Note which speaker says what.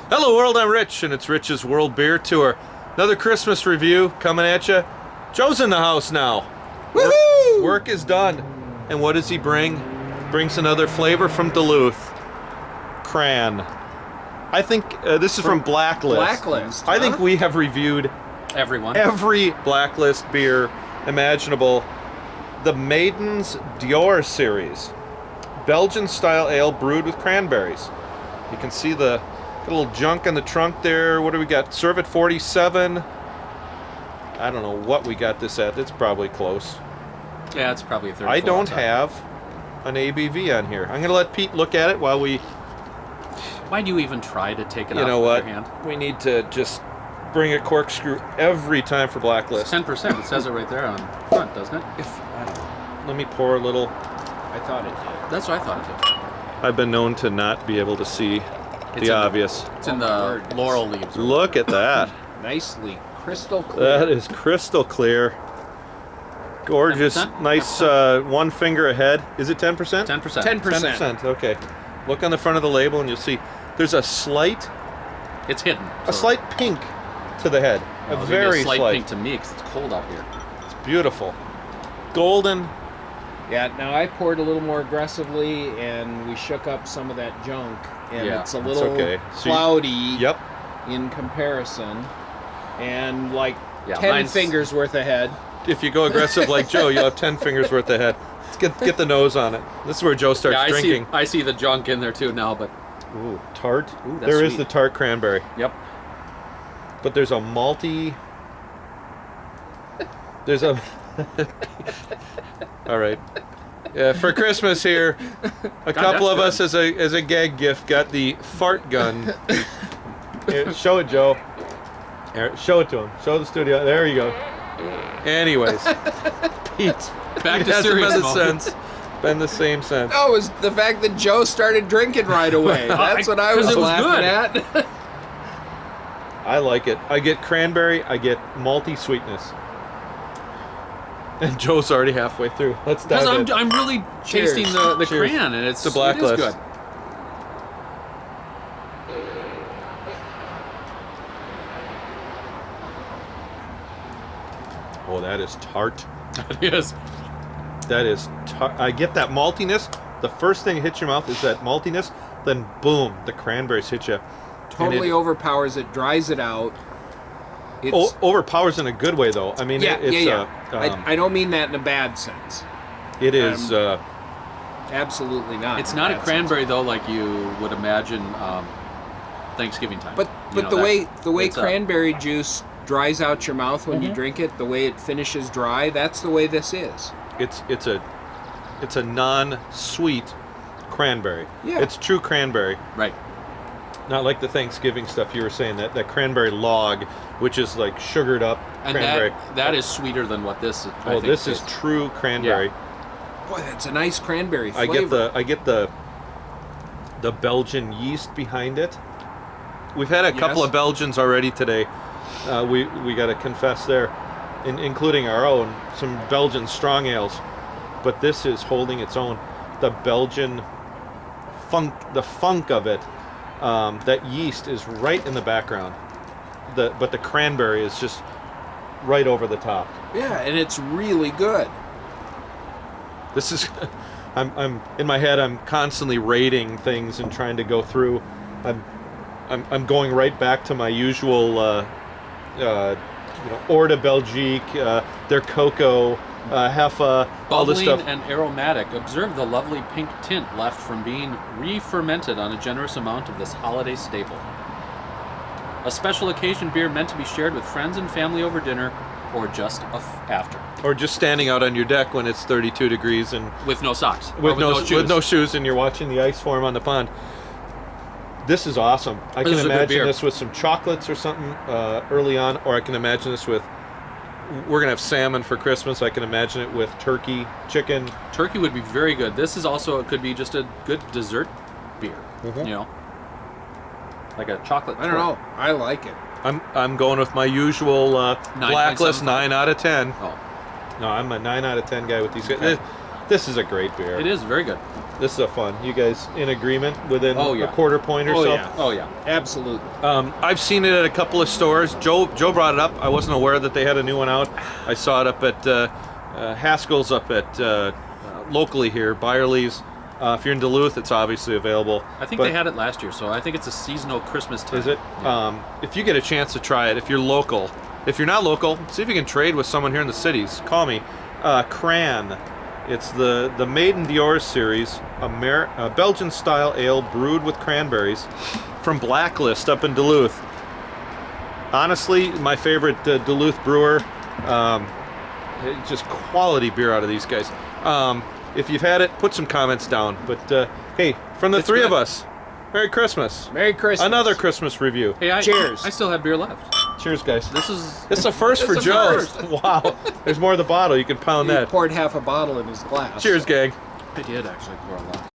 Speaker 1: Hello world, I'm Rich, and it's Rich's World Beer Tour. Another Christmas review coming at you. Joe's in the house now.
Speaker 2: Woohoo!
Speaker 1: Work is done. And what does he bring? Brings another flavor from Duluth. Cran. I think this is from Blacklist.
Speaker 2: Blacklist.
Speaker 1: I think we have reviewed every Blacklist beer imaginable. The Maidens D'Or Series. Belgian style ale brewed with cranberries. You can see the little junk in the trunk there. What do we got? Serve at 47. I don't know what we got this at. It's probably close.
Speaker 3: Yeah, it's probably a 34.
Speaker 1: I don't have an ABV on here. I'm going to let Pete look at it while we...
Speaker 3: Why do you even try to take it
Speaker 1: You
Speaker 3: out
Speaker 1: know
Speaker 3: with
Speaker 1: what?
Speaker 3: your hand?
Speaker 1: We need to just bring a corkscrew every time for Blacklist.
Speaker 3: 10%. It says it right there on front, doesn't it?
Speaker 1: Let me pour a little.
Speaker 2: I thought it did.
Speaker 3: That's what I thought it did.
Speaker 1: I've been known to not be able to see the obvious.
Speaker 3: It's in the laurel leaves.
Speaker 1: Look at that.
Speaker 2: Nicely crystal clear.
Speaker 1: That is crystal clear. Gorgeous.
Speaker 3: 10%?
Speaker 1: Nice 1 finger ahead. Is it 10%?
Speaker 3: 10%.
Speaker 2: 10%.
Speaker 1: 10%. Okay. Look on the front of the label and you'll see there's a slight,
Speaker 3: It's hidden.
Speaker 1: a slight pink to the head.
Speaker 3: Well,
Speaker 1: A
Speaker 3: it's gonna be
Speaker 1: very
Speaker 3: slight pink to me because it's cold out here.
Speaker 1: It's beautiful. Golden.
Speaker 2: Yeah, now I poured a little more aggressively and we shook up some of that junk. And
Speaker 3: Yeah,
Speaker 2: it's a
Speaker 1: that's
Speaker 2: little
Speaker 1: okay. So
Speaker 2: cloudy
Speaker 1: Yep.
Speaker 2: in comparison. And like
Speaker 3: Yeah,
Speaker 2: 10
Speaker 3: mine's-
Speaker 2: fingers worth ahead.
Speaker 1: If you go aggressive like Joe, you'll have 10 fingers worth ahead. Let's get the nose on it. This is where Joe starts
Speaker 3: Yeah,
Speaker 1: drinking.
Speaker 3: I see the junk in there too now, but
Speaker 1: Ooh, tart.
Speaker 3: Ooh, that's
Speaker 1: There is
Speaker 3: sweet.
Speaker 1: the tart cranberry.
Speaker 3: yep.
Speaker 1: But there's a malty. There's a. All right. Yeah, for Christmas here, a couple of us as a gag gift got the fart gun. Here, show it, Joe. Here, show it to him. Show the studio. There you go. Anyways, Pete.
Speaker 3: Back
Speaker 1: It
Speaker 3: to
Speaker 1: hasn't
Speaker 3: serious
Speaker 1: been the
Speaker 3: mode.
Speaker 1: sense. Been the same sense.
Speaker 2: Oh, it was the fact that Joe started drinking right away. That's what I was
Speaker 3: 'cause it was
Speaker 2: laughing
Speaker 3: good.
Speaker 2: at.
Speaker 1: I like it. I get cranberry. I get malty sweetness. And Joe's already halfway through. Let's dive
Speaker 3: Because
Speaker 1: in.
Speaker 3: I'm really
Speaker 2: Cheers.
Speaker 3: tasting the
Speaker 1: Cheers.
Speaker 3: cran, and it's
Speaker 1: The Blacklist.
Speaker 3: It is good.
Speaker 1: Oh, that is tart.
Speaker 3: It is.
Speaker 1: That is tart. I get that maltiness. The first thing that hits your mouth is that maltiness. Then boom, the cranberries hit you.
Speaker 2: Totally overpowers it, dries it out. It's,
Speaker 1: Overpowers in a good way, though. I mean, it's
Speaker 2: I don't mean that in a bad sense.
Speaker 1: it is.
Speaker 2: Absolutely not.
Speaker 3: It's
Speaker 2: in
Speaker 3: not a
Speaker 2: bad
Speaker 3: cranberry though, like you would imagine Thanksgiving time.
Speaker 2: sense.
Speaker 3: You
Speaker 2: But
Speaker 3: know,
Speaker 2: the way
Speaker 3: it's
Speaker 2: cranberry juice dries out your mouth when you drink it, the way it finishes dry, that's the way this is.
Speaker 1: it's a non-sweet cranberry.
Speaker 2: Yeah.
Speaker 1: It's true cranberry.
Speaker 3: right.
Speaker 1: Not like the Thanksgiving stuff you were saying, that cranberry log, which is like sugared up
Speaker 3: And
Speaker 1: cranberry.
Speaker 3: that is sweeter than what this is. I
Speaker 1: Oh,
Speaker 3: think
Speaker 1: this
Speaker 3: it
Speaker 1: is true cranberry.
Speaker 2: Boy, that's a nice cranberry flavor.
Speaker 1: I get the Belgian yeast behind it. We've had a couple
Speaker 2: Yes.
Speaker 1: of Belgians already today. We got to confess there, including our own, some Belgian strong ales. But this is holding its own. The Belgian funk, the funk of it. That yeast is right in the background. But the cranberry is just right over the top.
Speaker 2: Yeah, and it's really good.
Speaker 1: This is, I'm in my head. I'm constantly rating things and trying to go through. I'm going right back to my usual, Hors de Belgique, their cocoa, Heffa, all this
Speaker 3: Bubbling
Speaker 1: stuff.
Speaker 3: and aromatic. Observe the lovely pink tint left from being re-fermented on a generous amount of this holiday staple. A special occasion beer meant to be shared with friends and family over dinner, or just after.
Speaker 1: Or just standing out on your deck when it's 32 degrees and
Speaker 3: With no socks. Or
Speaker 1: with
Speaker 3: shoes.
Speaker 1: with no shoes, and you're watching the ice form on the pond. This is awesome. I
Speaker 3: This
Speaker 1: can
Speaker 3: is a good
Speaker 1: imagine
Speaker 3: beer.
Speaker 1: this with some chocolates or something early on, or I can imagine this with. We're gonna have salmon for Christmas. I can imagine it with turkey, chicken.
Speaker 3: Turkey would be very good. This is also, it could be just a good dessert beer.
Speaker 1: Mhm.
Speaker 3: You know? Like a chocolate
Speaker 2: I don't know. I like it.
Speaker 1: I'm going with my usual Blacklist
Speaker 3: 9.75.
Speaker 1: 9 out of 10.
Speaker 3: Oh,
Speaker 1: No, I'm a 9 out of 10 guy with these guys. This is a great beer.
Speaker 3: it is very good.
Speaker 1: This is a fun. You guys in agreement within
Speaker 3: Oh, yeah.
Speaker 1: a quarter point or
Speaker 2: Oh,
Speaker 1: so?
Speaker 2: yeah.
Speaker 3: Oh yeah.
Speaker 2: Absolutely.
Speaker 1: I've seen it at a couple of stores. Joe brought it up. I wasn't aware that they had a new one out. I saw it up at Haskell's up at locally here, Byerly's. If you're in Duluth, it's obviously available.
Speaker 3: I think
Speaker 1: But-
Speaker 3: they had it last year, so I think it's a seasonal Christmas time.
Speaker 1: Is it?
Speaker 3: Yeah.
Speaker 1: If you get a chance to try it, if you're local. If you're not local, see if you can trade with someone here in the cities. Call me. Cran. It's the Maidens D'Or Series, a Belgian-style ale brewed with cranberries from Blacklist up in Duluth. Honestly, my favorite Duluth brewer. Just quality beer out of these guys. If you've had it, put some comments down. But hey, from the
Speaker 3: It's
Speaker 1: three of
Speaker 3: good.
Speaker 1: us, Merry Christmas.
Speaker 2: Merry Christmas.
Speaker 1: Another Christmas review.
Speaker 3: Hey,
Speaker 2: Cheers.
Speaker 3: I still have beer left.
Speaker 1: Cheers, guys.
Speaker 3: This is
Speaker 1: It's a first for
Speaker 3: It's a
Speaker 1: Joe.
Speaker 3: first.
Speaker 1: Wow. There's more of the bottle. You can pound
Speaker 2: He
Speaker 1: that.
Speaker 2: poured half a bottle in his glass.
Speaker 1: Cheers, gang.
Speaker 3: I did actually pour a lot.